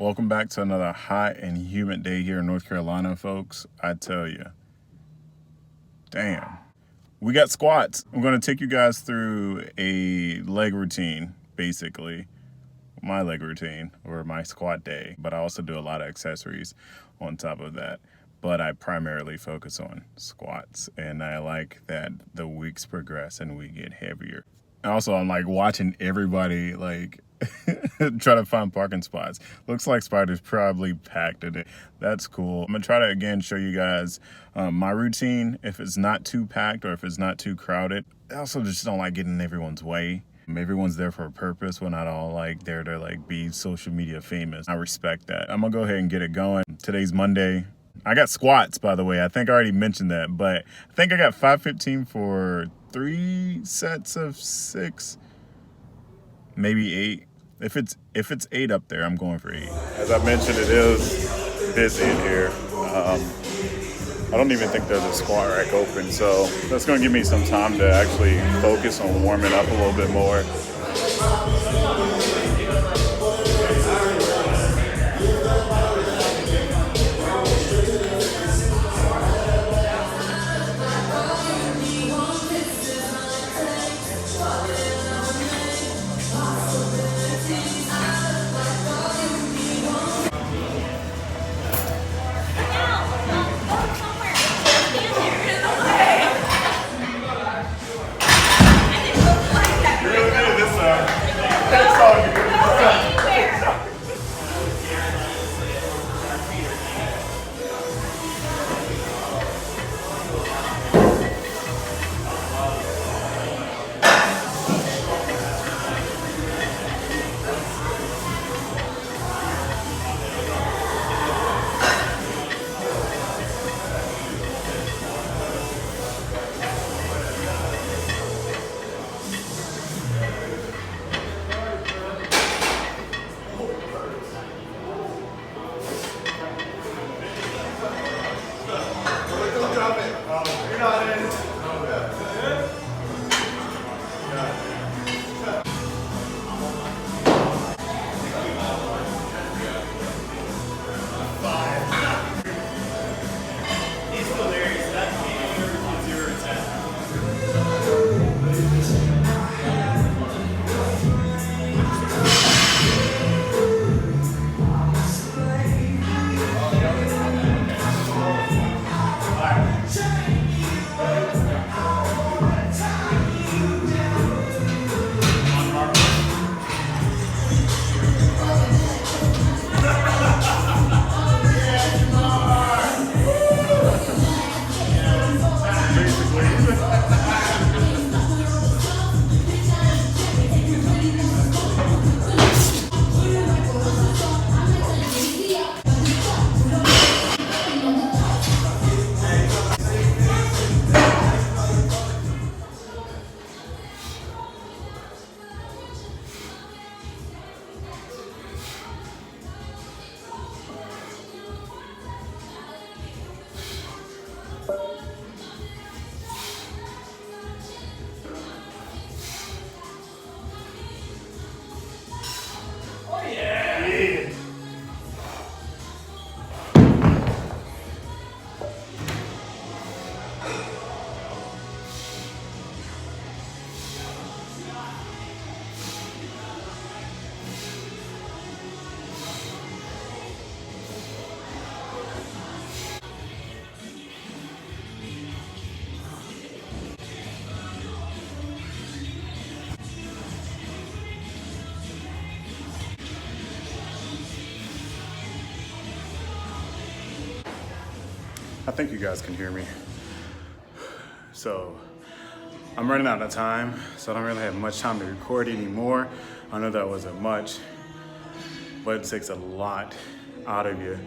Welcome back to another hot and humid day here in North Carolina, folks. I tell you, damn. We got squats. I'm going to take you guys through a leg routine, basically. My leg routine or my squat day, but I also do a lot of accessories on top of that. But I primarily focus on squats, and I like that the weeks progress and we get heavier. Also, I'm like watching everybody like try to find parking spots. Looks like Spider's probably packed in it. That's cool. I'm gonna try to again show you guys my routine if it's not too packed or if it's not too crowded. I also just don't like getting in everyone's way. Everyone's there for a purpose. We're not all like there to like be social media famous. I respect that. I'm gonna go ahead and get it going. Today's Monday. I got squats, by the way. I think I already mentioned that, but I think I got 515 for 3 sets of 6, maybe 8. If it's 8 up there, I'm going for 8. As I mentioned, it is busy in here. I don't even think there's a squat rack open, so that's going to give me some time to actually focus on warming up a little bit more. I think you guys can hear me. So I'm running out of time, so I don't really have much time to record anymore. I know that wasn't much, but it takes a lot out of you.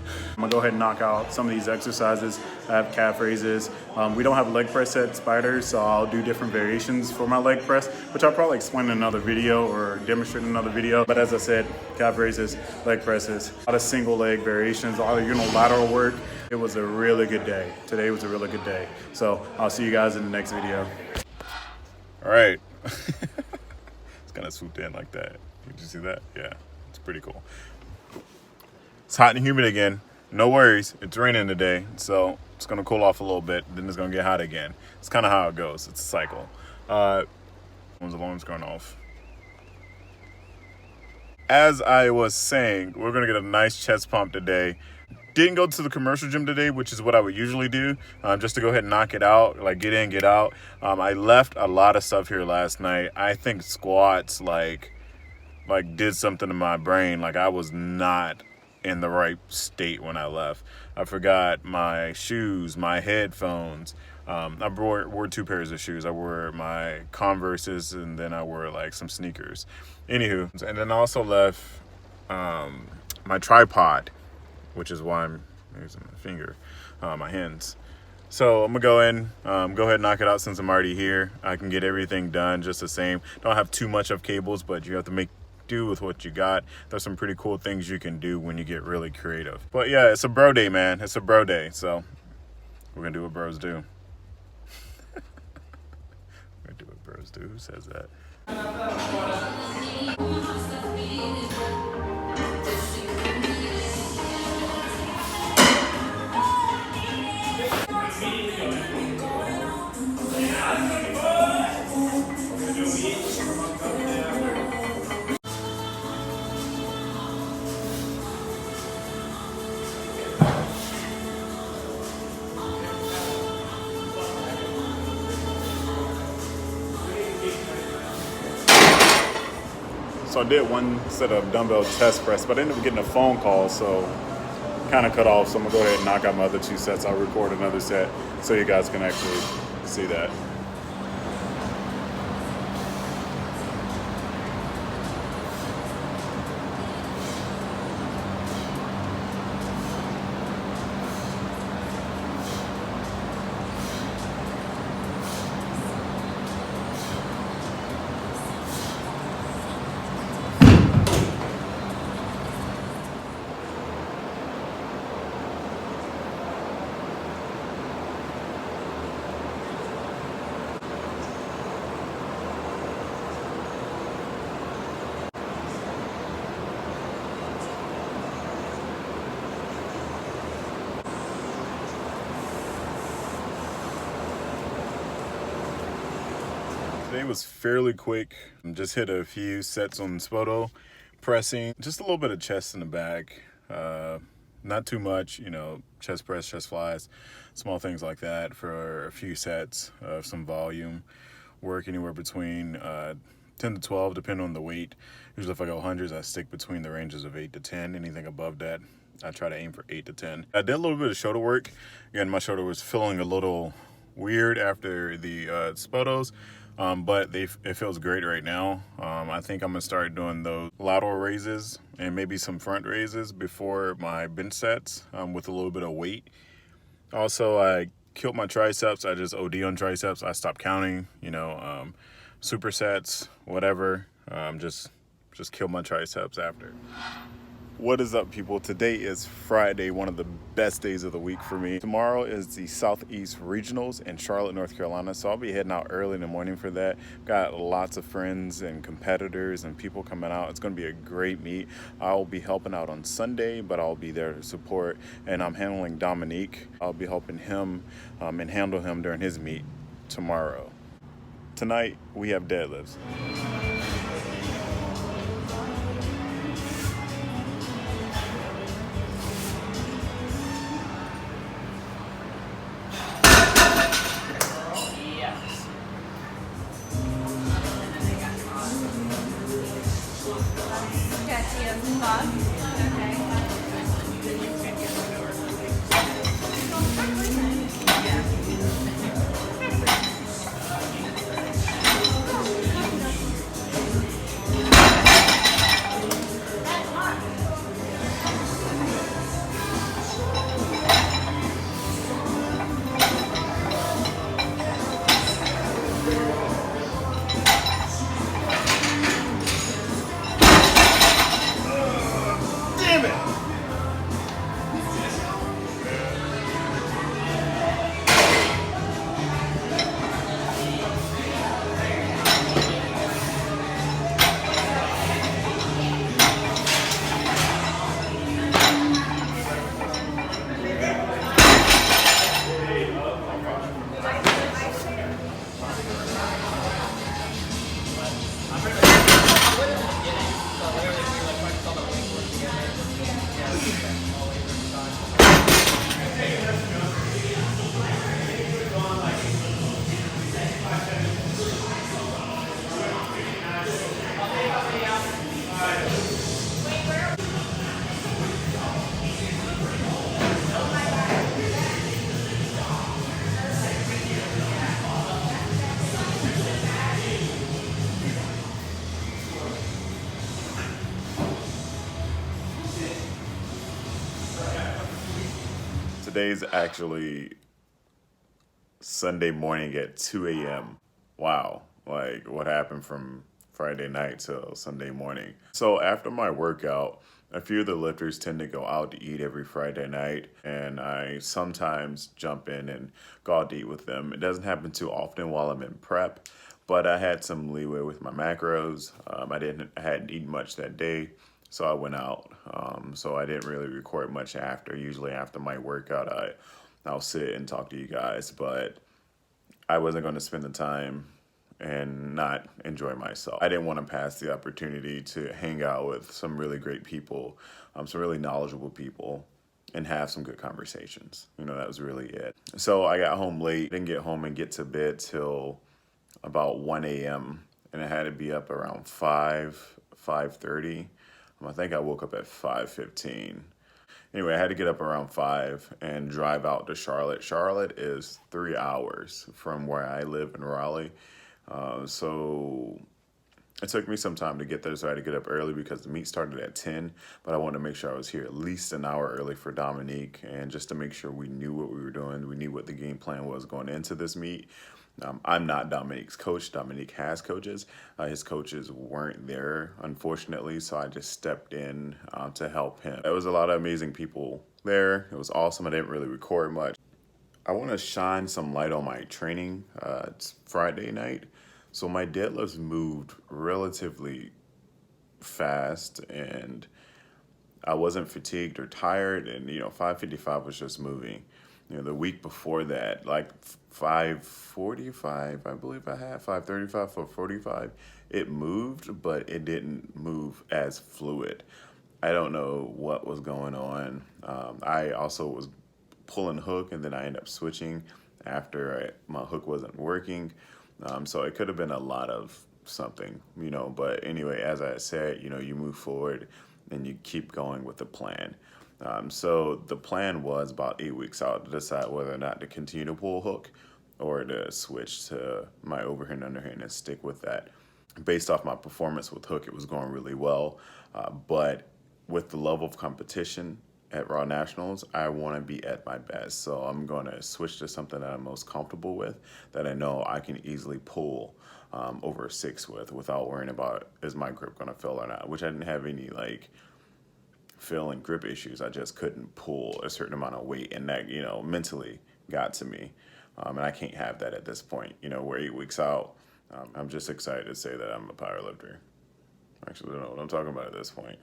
I'm gonna go ahead and knock out some of these exercises. I have calf raises. We don't have leg press at Spider, so I'll do different variations for my leg press, which I'll probably explain in another video or demonstrate in another video. But as I said, calf raises, leg presses, a lot of single leg variations, a lot of unilateral work. It was a really good day. Today was a really good day. So I'll see you guys in the next video. All right. It's kind of swooped in like that. Did you see that? Yeah, it's pretty cool. It's hot and humid again. No worries, it's raining today, so it's gonna cool off a little bit, then it's gonna get hot again. It's kind of how it goes. It's a cycle. When's the alarm's going off? As I was saying, we're gonna get a nice chest pump today. Didn't go to the commercial gym today, which is what I would usually do, just to go ahead and knock it out, like get in, get out. I left a lot of stuff here last night. I think squats like did something to my brain. Like I was not in the right state when I left. I forgot my shoes, my headphones. I wore 2 pairs of shoes. I wore my Converses and then I wore like some sneakers. Anywho, and then I also left my tripod, which is why I'm using my finger, my hands. So I'm gonna go in, go ahead and knock it out since I'm already here. I can get everything done just the same. Don't have too much of cables, but you have to make do with what you got. There's some pretty cool things you can do when you get really creative. But yeah, it's a bro day, man. It's a bro day. So we're gonna do what bros do. We're gonna do what bros do. Who says that? So I did 1 set of dumbbell chest press, but I ended up getting a phone call, so kind of cut off. So I'm gonna go ahead and knock out my other 2 sets. I'll record another set so you guys can actually see that. Today was fairly quick. Just hit a few sets on Spoto, pressing, just a little bit of chest in the back. Not too much, you know, chest press, chest flies, small things like that for a few sets of some volume. Work anywhere between 10 to 12, depending on the weight. Usually if I go hundreds, I stick between the ranges of 8 to 10. Anything above that, I try to aim for 8 to 10. I did a little bit of shoulder work. Again, my shoulder was feeling a little weird after the Spotos. But it feels great right now. I think I'm gonna start doing those lateral raises and maybe some front raises before my bench sets with a little bit of weight. Also, I killed my triceps. I just OD on triceps. I stopped counting, you know, supersets, whatever. Just killed my triceps after. What is up, people? Today is Friday, one of the best days of the week for me. Tomorrow is the Southeast Regionals in Charlotte, North Carolina, so I'll be heading out early in the morning for that. Got lots of friends and competitors and people coming out. It's going to be a great meet. I'll be helping out on Sunday, but I'll be there to support, and I'm handling Dominique. I'll be helping him and handle him during his meet tomorrow. Tonight, we have deadlifts. Today's actually Sunday morning at 2 a.m. Wow, like what happened from Friday night till Sunday morning. So after my workout, a few of the lifters tend to go out to eat every Friday night, and I sometimes jump in and go out to eat with them. It doesn't happen too often while I'm in prep, but I had some leeway with my macros. I hadn't eaten much that day, so I went out. So I didn't really record much after. Usually after my workout, I'll sit and talk to you guys, but I wasn't going to spend the time and not enjoy myself. I didn't want to pass the opportunity to hang out with some really great people, some really knowledgeable people, and have some good conversations. That was really it. So I got home late, didn't get home and get to bed till about 1 a.m. and I had to be up around 5:30. I think I woke up at 5:15. Anyway, I had to get up around 5 and drive out to Charlotte. Charlotte is 3 hours from where I live in Raleigh. So it took me some time to get there, so I had to get up early because the meet started at 10, but I wanted to make sure I was here at least an hour early for Dominique, and just to make sure we knew what we were doing. We knew what the game plan was going into this meet. I'm not Dominique's coach. Dominique has coaches. His coaches weren't there, unfortunately, so I just stepped in to help him. There was a lot of amazing people there. It was awesome. I didn't really record much. I want to shine some light on my training. It's Friday night, so my deadlifts moved relatively fast, and I wasn't fatigued or tired, and 555 was just moving. The week before that, like 545, I believe I had 535 for 45. It moved, but it didn't move as fluid. I don't know what was going on. I also was pulling hook, and then I ended up switching after my hook wasn't working. So it could have been a lot of something, but anyway, as I said, you move forward and you keep going with the plan. So the plan was about 8 weeks out to decide whether or not to continue to pull hook or to switch to my overhand, underhand, and stick with that. Based off my performance with hook, it was going really well. But with the level of competition at Raw Nationals, I want to be at my best. So I'm going to switch to something that I'm most comfortable with, that I know I can easily pull over a 6 without worrying about, is my grip going to fail or not, which I didn't have any feeling grip issues. I just couldn't pull a certain amount of weight, and that mentally got to me, and I can't have that at this point. We're 8 weeks out. I'm just excited to say that I'm a powerlifter. Actually, I don't know what I'm talking about at this point.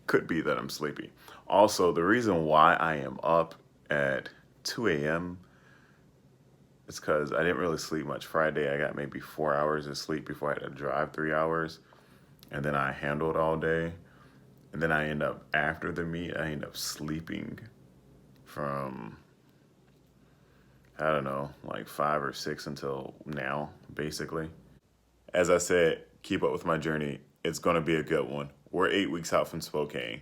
Could be that I'm sleepy. Also, the reason why I am up at 2 a.m. is because I didn't really sleep much Friday. I got maybe 4 hours of sleep before I had to drive 3 hours, and then I handled all day. And then after the meet, I end up sleeping from, I don't know, like 5 or 6 until now, basically. As I said, keep up with my journey. It's going to be a good one. We're 8 weeks out from Spokane.